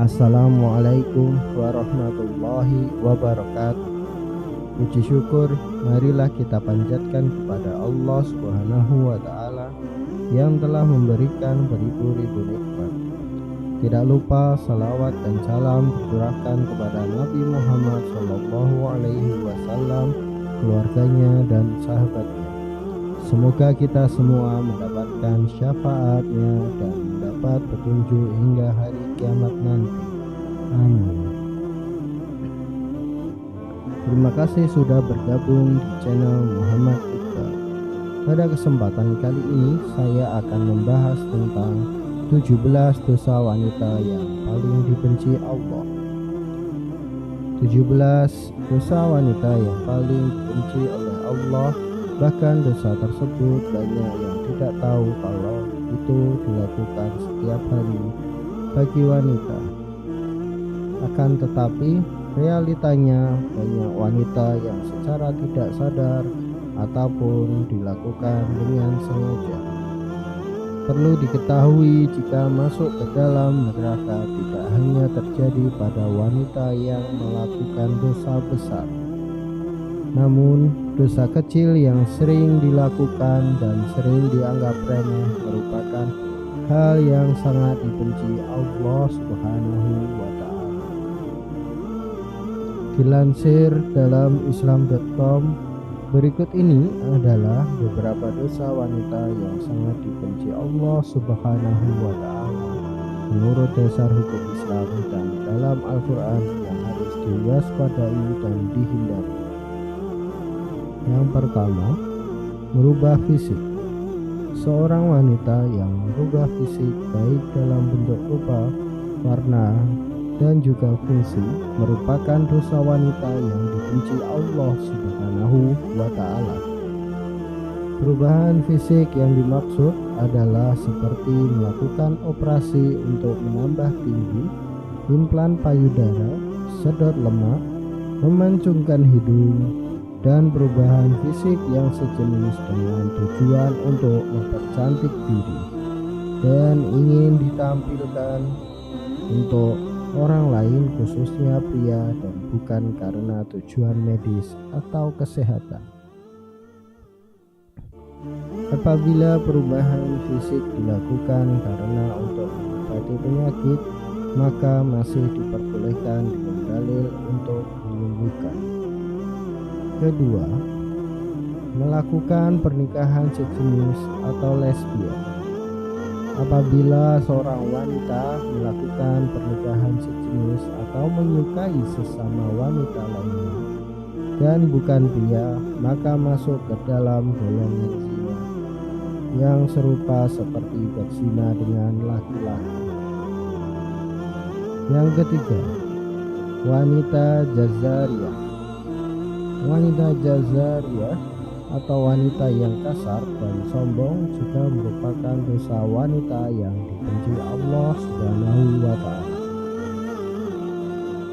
Assalamualaikum warahmatullahi wabarakatuh. Puji syukur marilah kita panjatkan kepada Allah Subhanahu wa ta'ala yang telah memberikan beribu-ribu nikmat. Tidak lupa salawat dan salam tercurahkan kepada Nabi Muhammad SAW, keluarganya dan sahabatnya. Semoga kita semua mendapatkan syafaatnya dan mendapat petunjuk hingga hari kiamat nanti. Amin. Terima kasih sudah bergabung di channel Muhammad Iqbal. Pada kesempatan kali ini saya akan membahas tentang 17 dosa wanita yang paling dibenci Allah. 17 dosa wanita yang paling dibenci oleh Allah. Bahkan dosa tersebut banyak yang tidak tahu kalau itu dilakukan setiap hari bagi wanita. Akan tetapi realitanya banyak wanita yang secara tidak sadar ataupun dilakukan dengan sengaja. Perlu diketahui jika masuk ke dalam neraka tidak hanya terjadi pada wanita yang melakukan dosa besar, namun dosa kecil yang sering dilakukan dan sering dianggap remeh merupakan hal yang sangat dibenci Allah Subhanahu wa ta'ala. Dilansir dalam islam.com, berikut ini adalah beberapa dosa wanita yang sangat dibenci Allah Subhanahu wa ta'ala menurut dasar hukum Islam dan dalam Al-Quran yang harus diwaspadai dan dihindari. Yang pertama, merubah fisik. Seorang wanita yang merubah fisik baik dalam bentuk rupa, warna, dan juga fungsi merupakan dosa wanita yang dibenci Allah Subhanahu wa ta'ala. Perubahan fisik yang dimaksud adalah seperti melakukan operasi untuk menambah tinggi, implan payudara, sedot lemak, memancungkan hidung, dan perubahan fisik yang sejenis dengan tujuan untuk mempercantik diri dan ingin ditampilkan untuk orang lain, khususnya pria, dan bukan karena tujuan medis atau kesehatan. Apabila perubahan fisik dilakukan karena untuk mengobati penyakit, maka masih diperbolehkan dengan dalil untuk menyembuhkan. Kedua, melakukan pernikahan sejenis atau lesbian. Apabila seorang wanita melakukan pernikahan sejenis atau menyukai sesama wanita lainnya dan bukan pria, maka masuk ke dalam golongan zina yang serupa seperti berzina dengan laki-laki. Yang ketiga, wanita jazariyah. Wanita jazariyah atau wanita yang kasar dan sombong juga merupakan dosa wanita yang dibenci Allah Subhanahu wa ta'ala.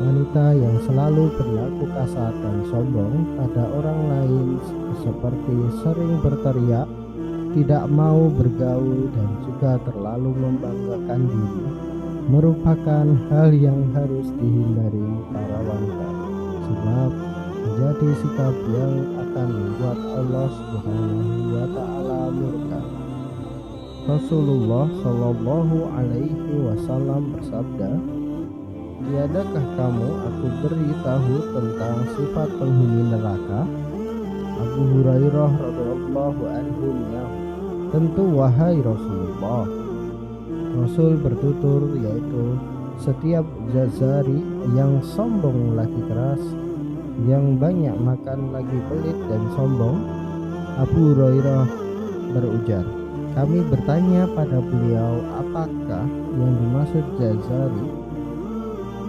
Wanita yang selalu berlaku kasar dan sombong pada orang lain seperti sering berteriak, tidak mau bergaul, dan juga terlalu membanggakan diri merupakan hal yang harus dihindari para wanita, sebab menjadi sikap yang akan membuat Allah Subhanahu wa ta'ala murka. Rasulullah Shallallahu alaihi wasallam bersabda, "Tiadakah kamu aku beritahu tentang sifat penghuni neraka?" Abu Hurairah radhiyallahu anhu menjawab, "Tentu wahai Rasulullah." Rasul bertutur, yaitu setiap jazari yang sombong lagi keras, yang banyak makan lagi pelit dan sombong. Abu Hurairah berujar, kami bertanya pada beliau, apakah yang dimaksud jazari?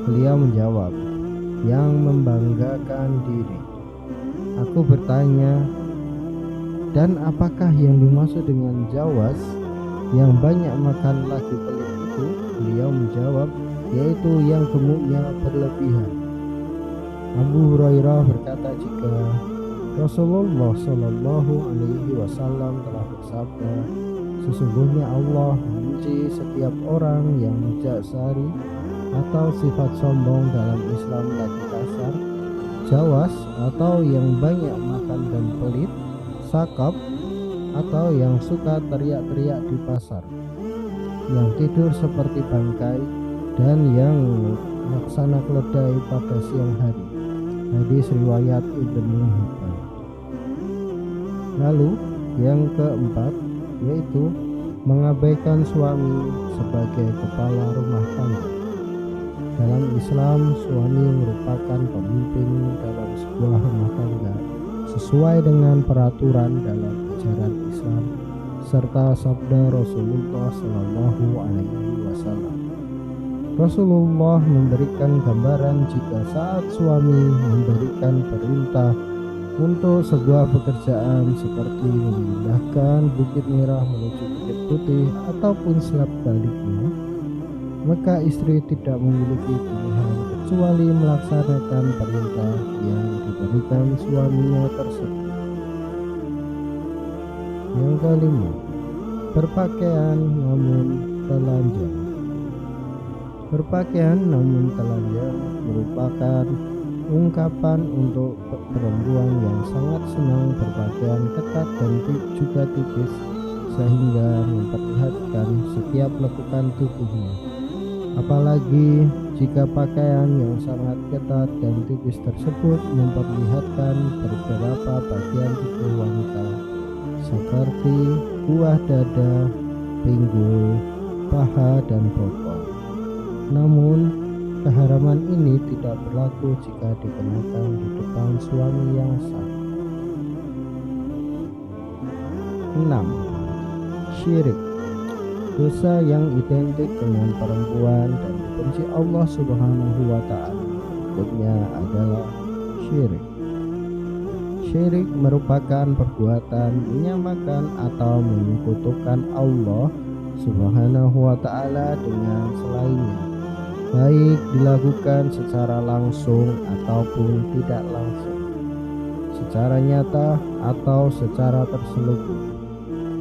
Beliau menjawab, yang membanggakan diri. Aku bertanya, dan apakah yang dimaksud dengan jawas, yang banyak makan lagi pelit itu? Beliau menjawab, yaitu yang gemuknya berlebihan. Abu Hurairah berkata, jika Rasulullah Shallallahu alaihi wasallam telah bersabda, sesungguhnya Allah membenci setiap orang yang jazari atau sifat sombong dalam Islam lagi kasar, jawas atau yang banyak makan dan pelit, sakap atau yang suka teriak-teriak di pasar, yang tidur seperti bangkai, dan yang laksana keledai pada siang hari. Hadis riwayat Ibnu Hibban. Lalu yang keempat yaitu mengabaikan suami sebagai kepala rumah tangga. Dalam Islam, suami merupakan pemimpin dalam sebuah rumah tangga sesuai dengan peraturan dalam ajaran Islam serta sabda Rasulullah Shallallahu Alaihi Wasallam. Rasulullah memberikan gambaran jika saat suami memberikan perintah untuk sebuah pekerjaan seperti memindahkan bukit merah menuju bukit putih ataupun sebaliknya, maka istri tidak memiliki pilihan kecuali melaksanakan perintah yang diberikan suaminya tersebut. Yang kelima, berpakaian namun telanjang. Berpakaian namun telanjang merupakan ungkapan untuk perempuan yang sangat senang berpakaian ketat dan juga tipis sehingga memperlihatkan setiap lekukan tubuhnya. Apalagi jika pakaian yang sangat ketat dan tipis tersebut memperlihatkan beberapa bagian tubuh wanita seperti buah dada, pinggul, paha, dan bokong. Namun, keharaman ini tidak berlaku jika dikenakan di depan suami yang sah. 6. Syirik, dosa yang identik dengan perempuan dan dibenci Allah Subhanahu wa Ta'ala. Berikutnya adalah syirik. Syirik merupakan perbuatan menyamakan atau menyekutukan Allah Subhanahu wa Ta'ala dengan selainnya, baik dilakukan secara langsung ataupun tidak langsung, secara nyata atau secara terselubung.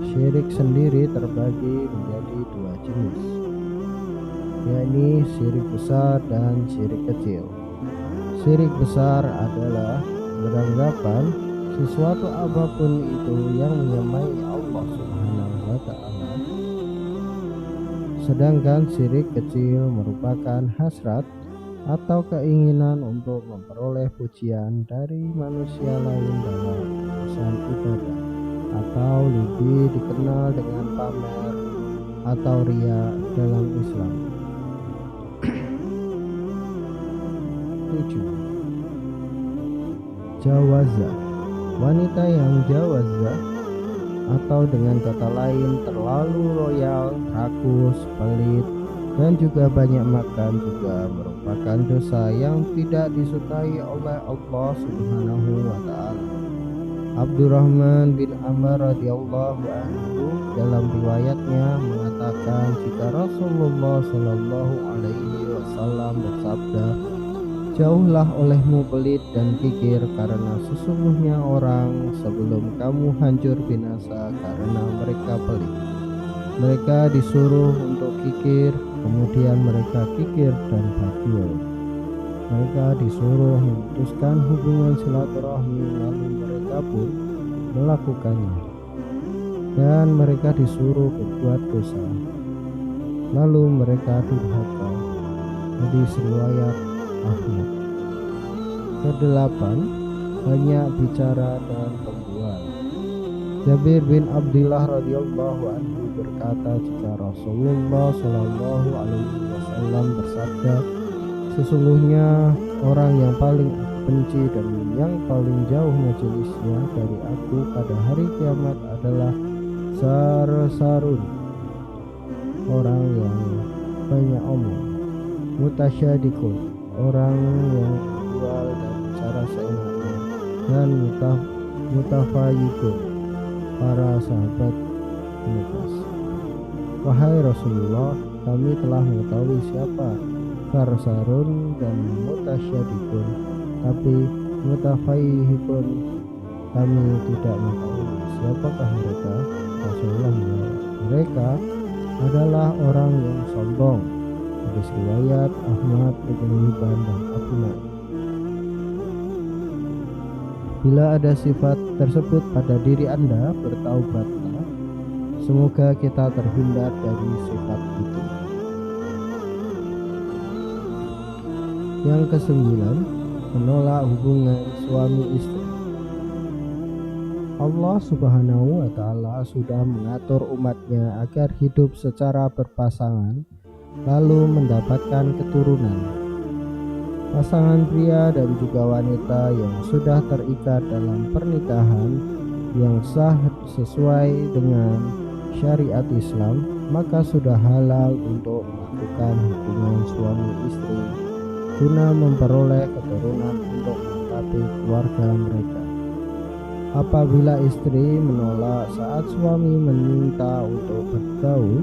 Syirik sendiri terbagi menjadi dua jenis, yakni syirik besar dan syirik kecil. Syirik besar adalah beranggapan sesuatu apapun itu yang menyamai Allah Subhanahu wa Ta'ala. Sedangkan syirik kecil merupakan hasrat atau keinginan untuk memperoleh pujian dari manusia lain dalam urusan ibadah, atau lebih dikenal dengan pamer atau riya dalam Islam. 7. Jawazah, wanita yang jawazah atau dengan kata lain terlalu royal, rakus, pelit, dan juga banyak makan juga merupakan dosa yang tidak disukai oleh Allah Subhanahu wa Ta'ala. Abdurrahman bin Amr radhiyallahu anhu dalam riwayatnya mengatakan jika Rasulullah Shallallahu Alaihi Wasallam bersabda, jauhlah olehmu pelit dan kikir, karena sesungguhnya orang sebelum kamu hancur binasa karena mereka pelit. Mereka disuruh untuk kikir, kemudian mereka kikir dan bakhil. Mereka disuruh memutuskan hubungan silaturahmi, lalu mereka pun melakukannya. Dan mereka disuruh berbuat dosa, lalu mereka durhaka. Hadis riwayat Ahmad. Kedelapan, banyak bicara dan pembual. Jabir bin Abdullah radhiyallahu anhu berkata jika Rasulullah Shallallahu Alaihi Wasallam bersabda, sesungguhnya orang yang paling aku benci dan yang paling jauh majelisnya dari aku pada hari kiamat adalah sarsarun, orang yang banyak omong, mutasyadikun, orang yang jual dan bicara seenaknya, dan mutafayikun, para sahabat menegas. Wahai Rasulullah, kami telah mengetahui siapa sarsarun dan mutasyadikun, tapi mutafayikun kami tidak mengetahui siapakah mereka. Rasulullah menjawab, mereka adalah orang yang sombong, Hadis riwayat Ahmad, Ibnu Hibban, dan Abu Nu'aim. Bila ada sifat tersebut pada diri Anda, bertaubatlah. Semoga kita terhindar dari sifat itu. Yang kesembilan, menolak hubungan suami istri. Allah Subhanahu wa Ta'ala sudah mengatur umatnya agar hidup secara berpasangan, lalu mendapatkan keturunan. Pasangan pria dan juga wanita yang sudah terikat dalam pernikahan yang sah sesuai dengan syariat Islam, maka sudah halal untuk melakukan hubungan suami istri guna memperoleh keturunan untuk melengkapi keluarga mereka. Apabila istri menolak saat suami meminta untuk bergaul,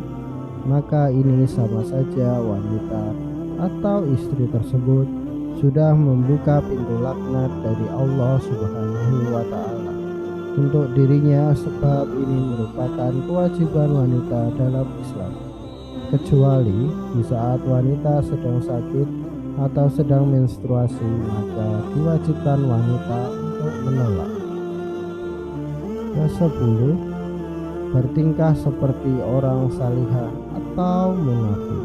maka ini sama saja wanita atau istri tersebut sudah membuka pintu laknat dari Allah Subhanahu wa Ta'ala untuk dirinya, sebab ini merupakan kewajiban wanita dalam Islam, kecuali di saat wanita sedang sakit atau sedang menstruasi, maka diwajibkan wanita untuk menolak. Ke-10, bertingkah seperti orang salihah atau munafik.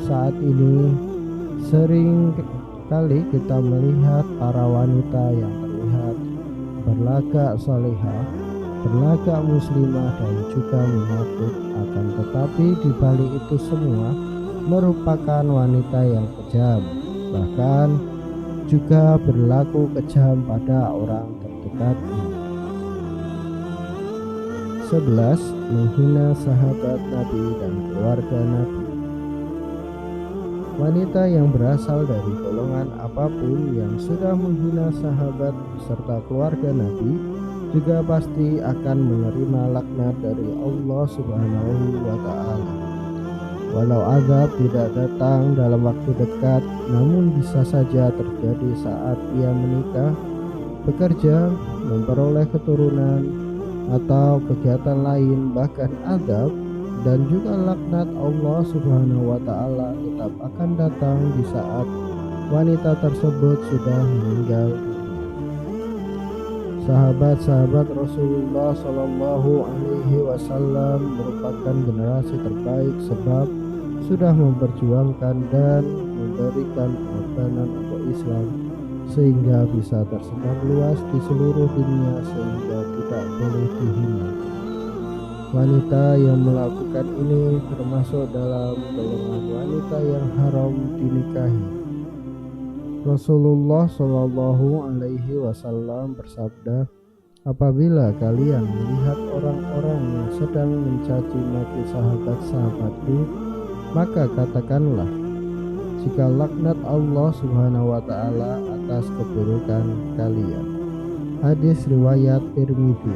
Saat ini sering kali kita melihat para wanita yang terlihat berlagak salihah, berlagak muslimah, dan juga munafik, akan tetapi di balik itu semua merupakan wanita yang kejam, bahkan juga berlaku kejam pada orang terdekatnya. 11. Menghina sahabat Nabi dan keluarga Nabi. Wanita yang berasal dari golongan apapun yang sudah menghina sahabat serta keluarga Nabi juga pasti akan menerima laknat dari Allah Subhanahu wa Ta'ala. Walau azab tidak datang dalam waktu dekat, namun bisa saja terjadi saat ia menikah, bekerja, memperoleh keturunan, atau kegiatan lain. Bahkan azab dan juga laknat Allah Subhanahu wa Ta'ala tetap akan datang di saat wanita tersebut sudah meninggal dunia. Sahabat-sahabat Rasulullah Shallallahu Alaihi Wasallam merupakan generasi terbaik, sebab sudah memperjuangkan dan memberikan pengorbanan untuk Islam sehingga bisa tersebar luas di seluruh dunia, sehingga tidak boleh dihina. Wanita yang melakukan ini termasuk dalam golongan wanita yang haram dinikahi. Rasulullah Shallallahu Alaihi Wasallam bersabda, apabila kalian melihat orang-orang yang sedang mencaci maki sahabat-sahabatku, maka katakanlah, jika laknat Allah Subhanahu wa Ta'ala atas keburukan kalian. Hadis riwayat Tirmidzi.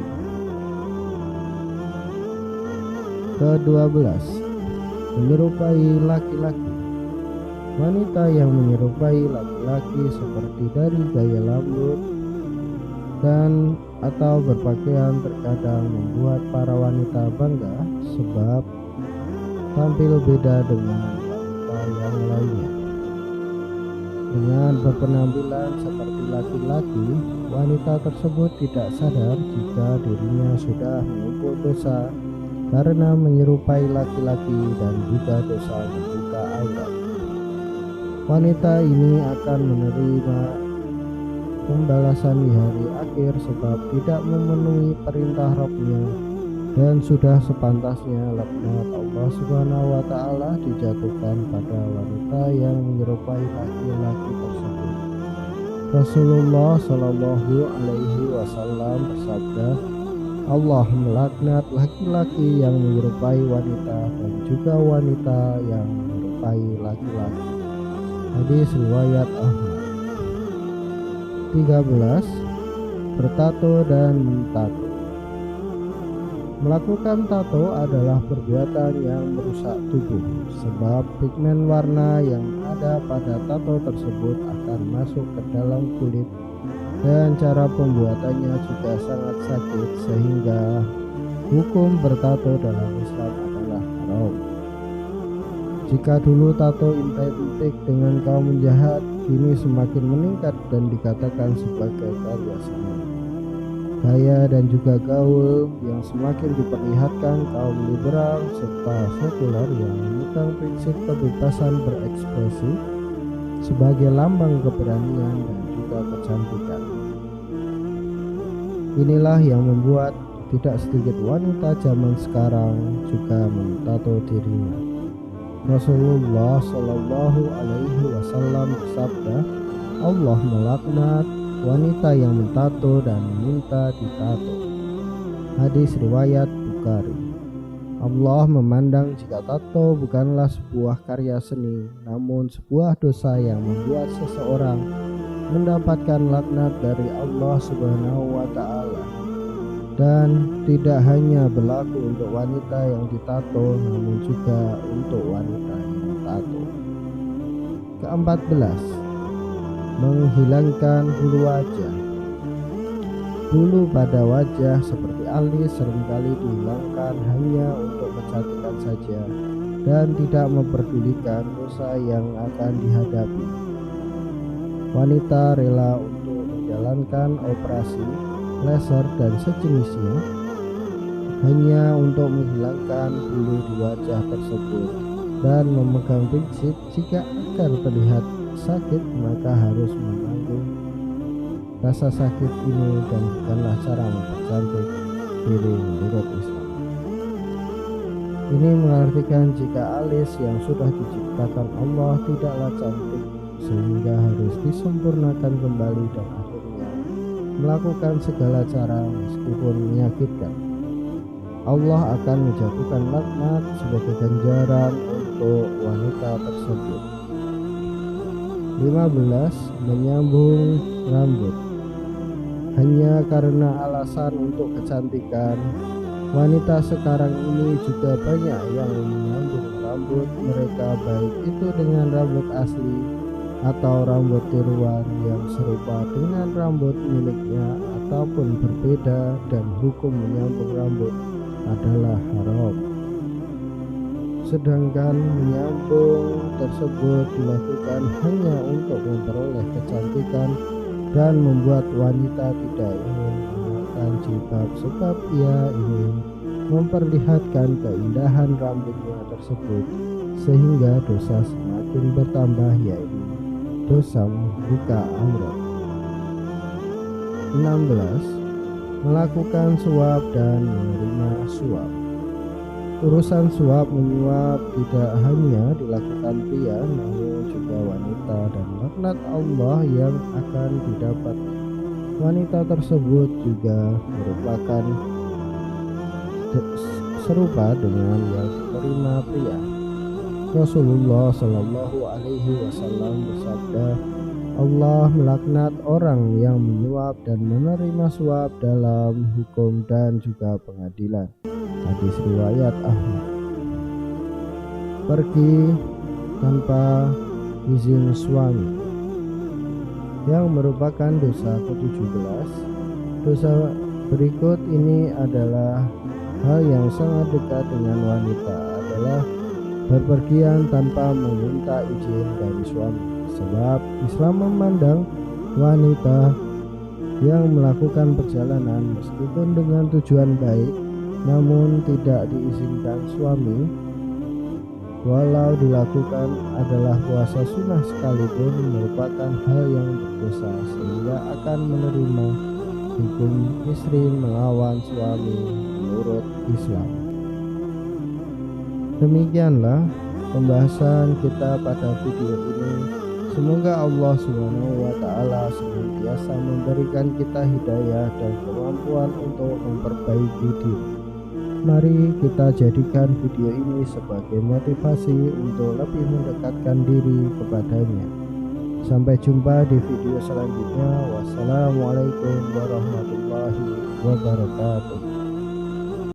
Ke-12, menyerupai laki-laki. Wanita yang menyerupai laki-laki seperti dari gaya rambut dan atau berpakaian terkadang membuat para wanita bangga, sebab tampil beda dengan wanita yang lainnya. Dengan berpenampilan seperti laki-laki, wanita tersebut tidak sadar jika dirinya sudah menumpuk dosa karena menyerupai laki-laki dan juga dosa membuka aurat. Wanita ini akan menerima pembalasan di hari akhir sebab tidak memenuhi perintah Rabb-Nya, dan sudah sepantasnya laknat Allah Subhanahu wa Ta'ala dijatuhkan pada wanita yang menyerupai laki-laki tersebut. Rasulullah Shallallahu Alaihi Wasallam bersabda, Allah melaknat laki-laki yang menyerupai wanita dan juga wanita yang menyerupai laki-laki. Hadis riwayat Ahmad. 13. Bertato dan mentato. Melakukan tato adalah perbuatan yang merusak tubuh, sebab pigmen warna yang ada pada tato tersebut akan masuk ke dalam kulit, dan cara pembuatannya juga sangat sakit, sehingga hukum bertato dalam Islam adalah haram. Jika dulu tato identik dengan kaum penjahat, kini semakin meningkat dan dikatakan sebagai karya seni. Gaya dan juga gaul yang semakin diperlihatkan kaum liberal serta sekuler yang memegang prinsip kebebasan berekspresi sebagai lambang keberanian dan juga kecantikan. Inilah yang membuat tidak sedikit wanita zaman sekarang juga mentato dirinya. Rasulullah Shallallahu Alaihi Wasallam bersabda, Allah melaknat wanita yang mentato dan minta ditato. Hadis riwayat Bukhari. Allah memandang jika tato bukanlah sebuah karya seni, namun sebuah dosa yang membuat seseorang mendapatkan laknat dari Allah Subhanahu wa Ta'ala. Dan tidak hanya berlaku untuk wanita yang ditato, namun juga untuk wanita yang ditato. Ke-14, menghilangkan bulu wajah. Bulu pada wajah seperti alis seringkali dihilangkan hanya untuk kecantikan saja dan tidak memperdulikan dosa yang akan dihadapi. Wanita rela untuk menjalankan operasi laser dan sejenisnya hanya untuk menghilangkan bulu di wajah tersebut dan memegang prinsip jika agar terlihat sakit maka harus menanggung rasa sakit ini dan bukanlah cara mempercantik diri menurut Islam. Ini mengartikan jika alis yang sudah diciptakan Allah tidaklah cantik sehingga harus disempurnakan kembali dan akhirnya melakukan segala cara meskipun menyakitkan. Allah akan menjatuhkan laknat sebagai ganjaran untuk wanita tersebut. 15. Menyambung rambut. Hanya karena alasan untuk kecantikan, wanita sekarang ini juga banyak yang menyambung rambut mereka, baik itu dengan rambut asli atau rambut tiruan yang serupa dengan rambut miliknya ataupun berbeda, dan hukum menyambung rambut adalah haram. Sedangkan menyambung tersebut dilakukan hanya untuk memperoleh kecantikan dan membuat wanita tidak ingin mengenakan jilbab sebab ia ingin memperlihatkan keindahan rambutnya tersebut, sehingga dosa semakin bertambah, yaitu dosa membuka aurat. 16. Melakukan suap dan menerima suap. Urusan suap menyuap tidak hanya dilakukan pria namun juga wanita, dan laknat Allah yang akan didapat wanita tersebut juga merupakan serupa dengan yang diterima pria. Rasulullah Shallallahu Alaihi Wasallam bersabda, Allah melaknat orang yang menyuap dan menerima suap dalam hukum dan juga pengadilan. Hadis riwayat Ahmad. Pergi tanpa izin suami, yang merupakan dosa ke-17. Dosa berikut ini adalah hal yang sangat dekat dengan wanita, adalah berpergian tanpa meminta izin dari suami, sebab Islam memandang wanita yang melakukan perjalanan meskipun dengan tujuan baik namun tidak diizinkan suami, walau dilakukan adalah puasa sunnah sekalipun, merupakan hal yang berdosa sehingga akan menerima hukum istri melawan suami menurut Islam. Demikianlah pembahasan kita pada video ini. Semoga Allah SWT senantiasa memberikan kita hidayah dan kemampuan untuk memperbaiki diri. Mari kita jadikan video ini sebagai motivasi untuk lebih mendekatkan diri kepadanya. Sampai jumpa di video selanjutnya. Wassalamualaikum warahmatullahi wabarakatuh.